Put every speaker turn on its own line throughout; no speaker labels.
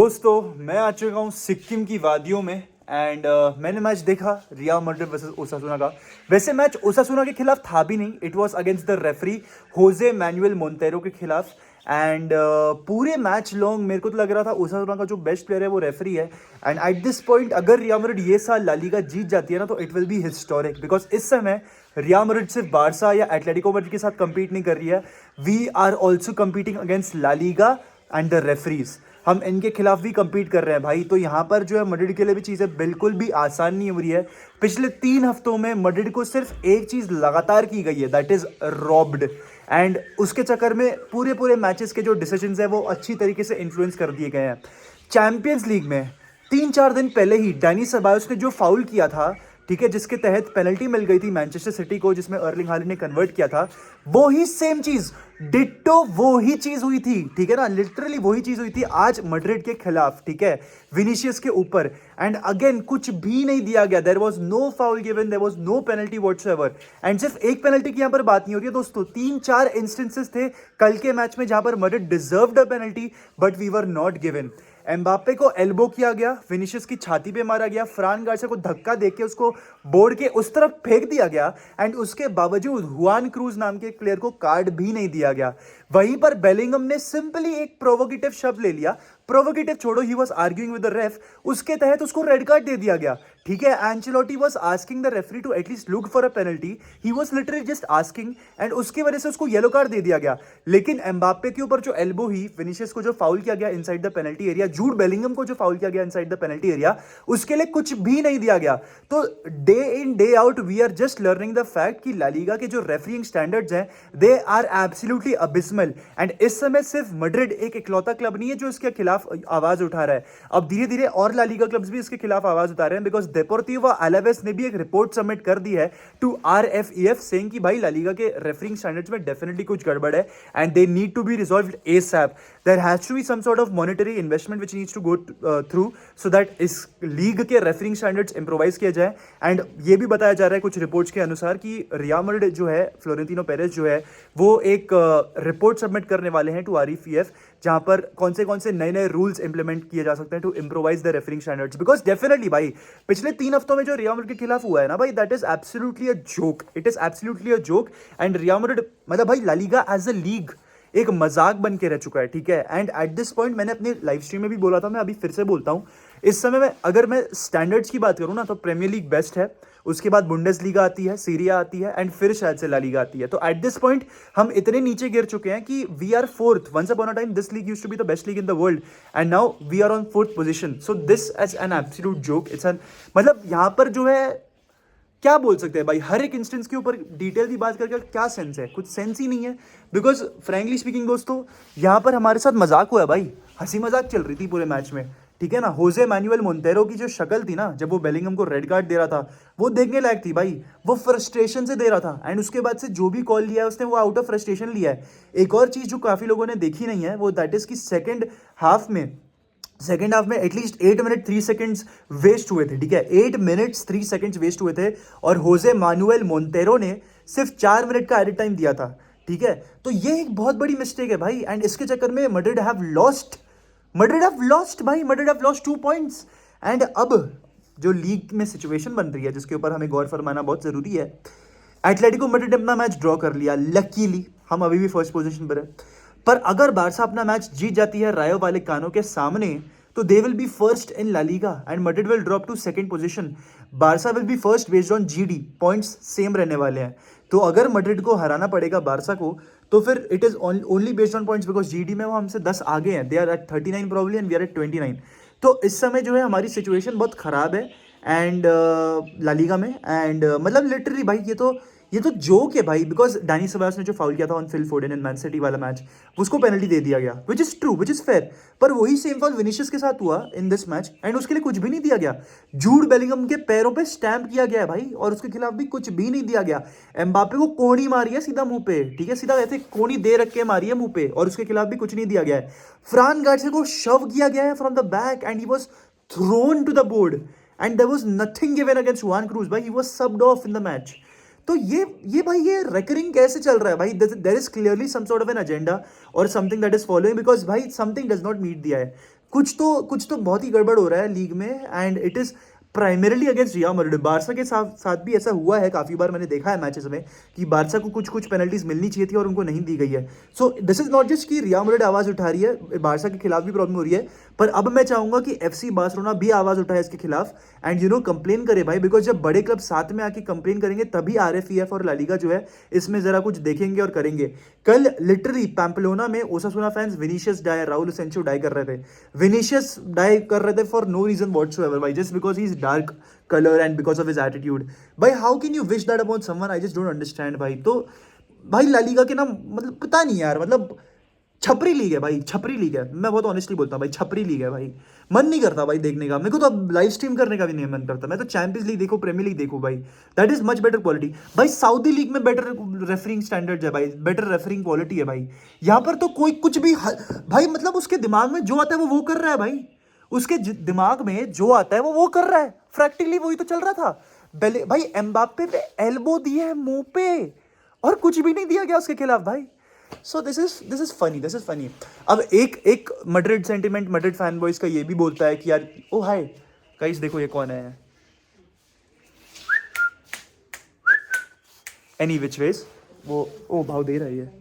दोस्तों मैं आ चुका हूँ सिक्किम की वादियों में एंड मैंने मैच देखा रियल मैड्रिड वर्सेस ओसासुना का। वैसे मैच ओसासुना के खिलाफ था भी नहीं, it was against the referee Jose Manuel Montero के खिलाफ। एंड पूरे मैच लॉन्ग मेरे को तो लग रहा था ओसासुना का जो बेस्ट प्लेयर है वो रेफरी है। एंड एट दिस पॉइंट अगर रियल मैड्रिड ये साल ला लीगा जीत जाती है ना तो it will be historic, because इस समय रियल मैड्रिड सिर्फ बारसा या एटलेटिको मैड्रिड के साथ compete नहीं कर रही है, we are also competing against La Liga and the referees. हम इनके खिलाफ भी compete कर रहे हैं भाई। तो यहाँ पर जो है मैड्रिड के लिए भी चीज़ें बिल्कुल भी आसान नहीं हो रही है। पिछले 3 हफ्तों में मैड्रिड को सिर्फ एक चीज़ लगातार की गई है, दैट इज रॉब्ड। एंड उसके चक्कर में पूरे पूरे मैचेस के जो डिसीजंस है वो अच्छी तरीके से इन्फ्लुएंस कर दिए गए हैं। चैंपियंस लीग में 3-4 दिन पहले ही डैनी सेबायोस ने जो फाउल किया था, ठीक है, जिसके तहत पेनल्टी मिल गई थी मैनचेस्टर सिटी को, जिसमें अर्लिंग हालैंड ने कन्वर्ट किया था, वो ही सेम चीज, डिट्टो वो ही चीज हुई थी, ठीक है ना, लिटरली वही चीज हुई थी आज मैड्रिड के खिलाफ, ठीक है, विनीशियस के ऊपर। एंड अगेन कुछ भी नहीं दिया गया, there was no foul given, there was no penalty whatsoever. And सिर्फ एक पेनल्टी की यहां पर बात नहीं हो रही है दोस्तों, 3-4 इंस्टेंसेस थे कल के मैच में जहां पर Madrid deserved a penalty but we were not given. Mbappe को एल्बो किया गया, विनीशियस की छाती पे मारा गया, फ्रान गार्सिया को धक्का देके उसको बोर्ड के उस तरफ फेंक दिया गया, एंड उसके बावजूद हुआन क्रूज नाम के एक प्लेयर को कार्ड भी नहीं दिया गया। वहीं पर बेलिंगम ने सिंपली एक प्रोवोकेटिव शब्द ले लिया, प्रोवोकेटिव छोड़ो, he was arguing with the ref, उसके तहत उसको रेड कार्ड दे दिया गया, ठीक है। Ancelotti was asking the referee to at least look for a penalty, he was literally just asking, and उसकी वजह से उसको येलो कार्ड दे दिया गया। लेकिन एम्बापे के ऊपर जो एल्बो ही, विनीशियस को जो फाउल किया गया inside the penalty area, Jude Bellingham को जो फाउल किया गया इनसाइड द पेनल्टी एरिया, उसके लिए कुछ भी नहीं दिया गया। तो day in day out we are just learning the fact कि ला लीगा के जो रेफरिंग स्टैंडर्ड्स हैं they are absolutely abysmal. And इस समय सिर्फ मैड्रिड एक इकलौता क्लब नहीं है जो इसके खिलाफ आवाज उठा रहा है, अब धीरे धीरे और ला लीगा क्लब्स भी इसके खिलाफ आवाज उठा रहे हैं, बिकॉज डेपोर्टिवो अलावेस ने भी एक रिपोर्ट सबमिट कर दी है टू आरएफईएफ सेइंग कि भाई ला लीगा के रेफरिंग स्टैंडर्ड्स में डेफिनेटली कुछ गड़बड़ है and they need to be resolved ASAP. There has to be some sort of monetary investment which needs to go through so that इस लीग के refereeing standards improvise किया जाए। And ये भी बताया जा रहा है कुछ रिपोर्ट्स के अनुसार कि रियल मैड्रिड जो है, फ्लोरेंटिनो पेरेज जो है, वो एक रिपोर्ट सबमिट करने वाले हैं टू आरएफईएफ, जहां पर कौन से नए नए रूल्स इंप्लीमेंट किए जा सकते हैं to improvise the refereeing standards. Because definitely भाई पिछले 3 हफ्तों में जो रियल मैड्रिड के खिलाफ हुआ है ना भाई, that is absolutely a joke, it is absolutely a joke. And Real Madrid मतलब भाई La Liga as a league एक मजाक बन के रह चुका है, ठीक है। एंड एट दिस पॉइंट मैंने अपने लाइव स्ट्रीम में भी बोला था, मैं अभी फिर से बोलता हूँ, इस समय में अगर मैं स्टैंडर्ड्स की बात करूँ ना तो प्रीमियर लीग बेस्ट है, उसके बाद बुंडेसलीगा आती है, सीरिया आती है, एंड फिर शायद से ला लीगा आती है। तो एट दिस पॉइंट हम इतने नीचे गिर चुके हैं कि we are fourth. Once upon a time this league used to be the best league in the world and now we are on fourth position. So this as an absolute joke, it's an मतलब यहाँ पर जो है क्या बोल सकते हैं भाई, हर एक इंस्टेंस के ऊपर डिटेल की बात करके क्या सेंस है, कुछ सेंस ही नहीं है। बिकॉज फ्रैंकली स्पीकिंग दोस्तों, यहाँ पर हमारे साथ मजाक हुआ है भाई, हंसी मजाक चल रही थी पूरे मैच में, ठीक है ना। होजे मैनुअल मोंटेरो की जो शक्ल थी ना जब वो बेलिंगम को रेड कार्ड दे रहा था, वो देखने लायक थी भाई, वो फ्रस्ट्रेशन से दे रहा था। एंड उसके बाद से जो भी कॉल लिया है उसने वो आउट ऑफ फ्रस्ट्रेशन लिया है। एक और चीज जो काफी लोगों ने देखी नहीं है वो दैट इज कि सेकेंड हाफ में एटलीस्ट 8 मिनट 3 सेकंड्स वेस्ट हुए थे, ठीक है, 8 मिनट्स 3 सेकंड्स वेस्ट हुए थे, और होजे मैनुअल मोंटेरो ने सिर्फ 4 मिनट का एडिट टाइम दिया था, ठीक है। तो ये एक बहुत बड़ी मिस्टेक है भाई, एंड इसके चक्कर में मैड्रिड हैव लॉस्ट भाई, Madrid have lost 2 points. And अब जो लीग में सिचुएशन बन रही है जिसके ऊपर हमें गौर फरमाना बहुत जरूरी है, एटलेटिको मैड्रिड अपना मैच ड्रॉ कर लिया, लकीली हम अभी भी फर्स्ट पोजीशन पर है, पर अगर बारसा अपना मैच जीत जाती है रायो वालेकानो के सामने तो they will be first in La Liga and Madrid will drop to second position. Barca will be first based on GD, points same रहने वाले हैं। तो अगर मैड्रिड को हराना पड़ेगा बारसा को तो फिर it is only based on points, because GD में वो हमसे 10 आगे हैं, they are at 39 probably and we are at 29। तो इस समय जो है हमारी सिचुएशन बहुत खराब है एंड ला लीगा में, एंड मतलब लिटरली भाई ये तो जोक है भाई, बिकॉज डैनी सेबायोस ने जो फाउल किया था on Phil Foden in man city वाला मैच, उसको पेनल्टी दे दिया गया, which is true, which is fair, पर वही सेम फाउल विनीशियस के साथ हुआ इन दिस मैच एंड उसके लिए कुछ भी नहीं दिया गया। जूड बेलिंगम के पैरों पे स्टैम्प किया गया है भाई और उसके खिलाफ भी कुछ भी नहीं दिया गया। एम्बापे को कोनी मारी है सीधा मुंह पे, ठीक है, सीधा ऐसे कोनी दे रख के मारी है मुंह पे और उसके खिलाफ भी कुछ नहीं दिया गया है। फ्रान गार्सिया को शव किया गया है from the back and he was thrown to the board and there was nothing given against Juan Cruz भाई, he was subbed off in the match. तो ये भाई ये रेकरिंग कैसे चल रहा है भाई, there is clearly some sort of an agenda और something that is following, because भाई something does not meet the eye. कुछ तो बहुत ही गड़बड़ हो रहा है लीग में, and it is primarily against real Madrid. Barça के साथ भी ऐसा हुआ है, काफ़ी बार मैंने देखा है मैचेस में कि बारसा को कुछ पेनल्टीज मिलनी चाहिए थी और उनको नहीं दी गई है। So this is not just कि रियल मैड्रिड आवाज़ उठा रही है, बारसा के खिलाफ भी प्रॉब्लम हो रही है, पर अब मैं चाहूंगा कि एफसी बार्सिलोना भी आवाज़ उठाए इसके खिलाफ एंड कंप्लेन करे भाई, बिकॉज जब बड़े क्लब साथ में आके कंप्लेन करेंगे तभी आरएफईएफ और लालिगा जो है इसमें जरा कुछ देखेंगे और करेंगे। कल लिटरली पैम्पलोना में ओसासुना फैंस विनीशियस डाई, राउल सेंचो डाई कर रहे थे, विनीशियस डाई कर रहे थे फॉर नो रीजन व्हाटसोएवर भाई, just because he is dark colour and because of his attitude. भाई how can you wish that upon someone, I just don't understand भाई। तो भाई लालिगा के ना मतलब पता नहीं यार, मतलब छपरी लीग है भाई, छपरी लीग है, मैं बहुत ऑनेस्टली बोलता हूँ भाई, छपरी लीग है भाई। मन नहीं करता भाई देखने का, मेरे को तो अब लाइव स्ट्रीम करने का भी नहीं मन करता, मैं तो चैंपियंस लीग देखो, प्रीमियर लीग देखो भाई, that is much better quality भाई। सऊदी लीग में बेटर रेफरिंग स्टैंडर्ड्स है भाई, बेटर रेफरिंग क्वालिटी है भाई। यहाँ पर तो कोई कुछ भी भाई, मतलब उसके दिमाग में जो आता है वो कर रहा है भाई, उसके दिमाग में जो आता है वो कर रहा है, प्रैक्टिकली वही तो चल रहा था। भाई एम्बाप्पे पे एल्बो दिए है मुंह पे और कुछ भी नहीं दिया गया उसके खिलाफ भाई। So this is funny. अब एक Madrid sentiment, Madrid fan boys का ये भी बोलता है कि यार ओ हाय गाइस देखो ये कौन है, एनी विच वेज वो ओ भाव दे रही है।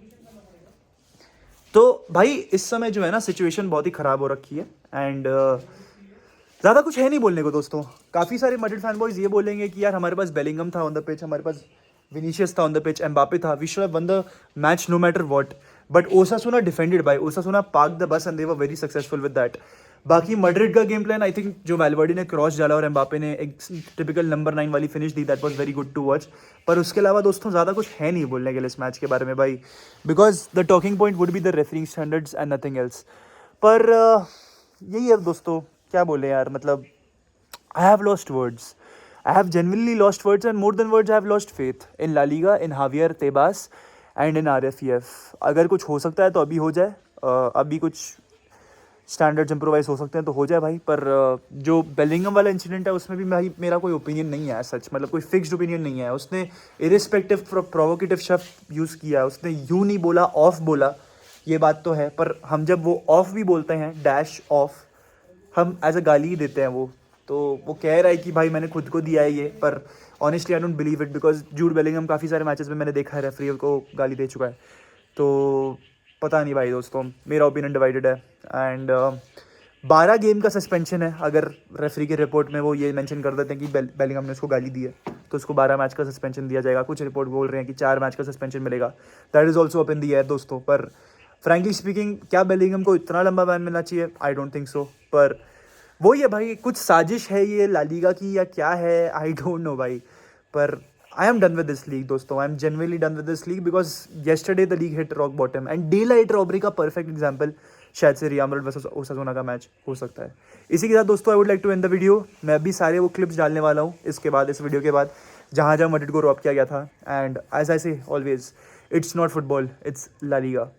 तो भाई इस समय जो है ना सिचुएशन बहुत ही ख़राब हो रखी है एंड ज़्यादा कुछ है नहीं बोलने को दोस्तों। काफ़ी सारे मैड्रिड फैन बॉयज ये बोलेंगे कि यार हमारे पास बेलिंगम था ऑन द पिच, हमारे पास विनीशियस था ऑन द पिच, एम्बापे था, we should have won the match no matter what, but Osasuna defended by, Osasuna park the bus and they were very successful with that. बाकी Madrid का game plan I think जो Valverde ने cross डाला और Mbappe ने एक typical number 9 वाली finish दी, that was very good to watch. पर उसके अलावा दोस्तों ज़्यादा कुछ है नहीं बोलने के लिए इस मैच के बारे में भाई, because the talking point would be the refereeing standards and nothing else. पर यही है दोस्तों, क्या बोले यार, मतलब I have lost words. I have genuinely lost words, and more than words, I have lost faith in La Liga, in Javier Tebas, and in RFEF. अगर कुछ हो सकता है तो अभी हो जाए, अभी कुछ स्टैंडर्ड्स इम्प्रोवाइज हो सकते हैं तो हो जाए भाई। पर जो बेलिंगम वाला इंसिडेंट है उसमें भी भाई मेरा कोई ओपिनियन नहीं है सच, मतलब कोई फिक्स्ड ओपिनियन नहीं है। उसने इरिस्पेक्टिव प्रोवोकेटिव शब्द यूज़ किया, उसने यू नहीं बोला, ऑफ बोला, ये बात तो है, पर हम जब वो ऑफ भी बोलते हैं, डैश ऑफ, हम एज अ गाली ही देते हैं वो। तो वो कह रहा है कि भाई मैंने खुद को दिया है ये, पर honestly I don't believe it, because Jude Bellingham काफ़ी सारे मैचेस में मैंने देखा है रेफरी को गाली दे चुका है। तो पता नहीं भाई दोस्तों, मेरा ओपिनियन डिवाइडेड है एंड 12 गेम का सस्पेंशन है। अगर रेफरी के रिपोर्ट में वो ये मेंशन कर देते हैं कि बेलिंगम ने उसको गाली दी है तो उसको 12 मैच का सस्पेंशन दिया जाएगा। कुछ रिपोर्ट बोल रहे हैं कि 4 मैच का सस्पेंशन मिलेगा, that is also up in the air दोस्तों। पर फ्रैंकली स्पीकिंग क्या बेलिंगम को इतना लंबा बैन मिलना चाहिए? I don't think so. पर वो ये भाई कुछ साजिश है ये ला लीगा की या क्या है, आई डोंट नो भाई। पर I am done with this league दोस्तों, I am genuinely done with this league, because yesterday the league hit rock bottom and daylight robbery का परफेक्ट एग्जाम्पल शायद से रियल मैड्रिड वर्सेस ओसासुना का match हो सकता है। इसी के साथ दोस्तों I would like to end the video. मैं अभी सारे वो क्लिप्स डालने वाला हूँ इसके बाद, इस वीडियो के बाद, जहाँ मैड्रिड को रॉब किया गया था। And as I say always, it's not football, it's La Liga.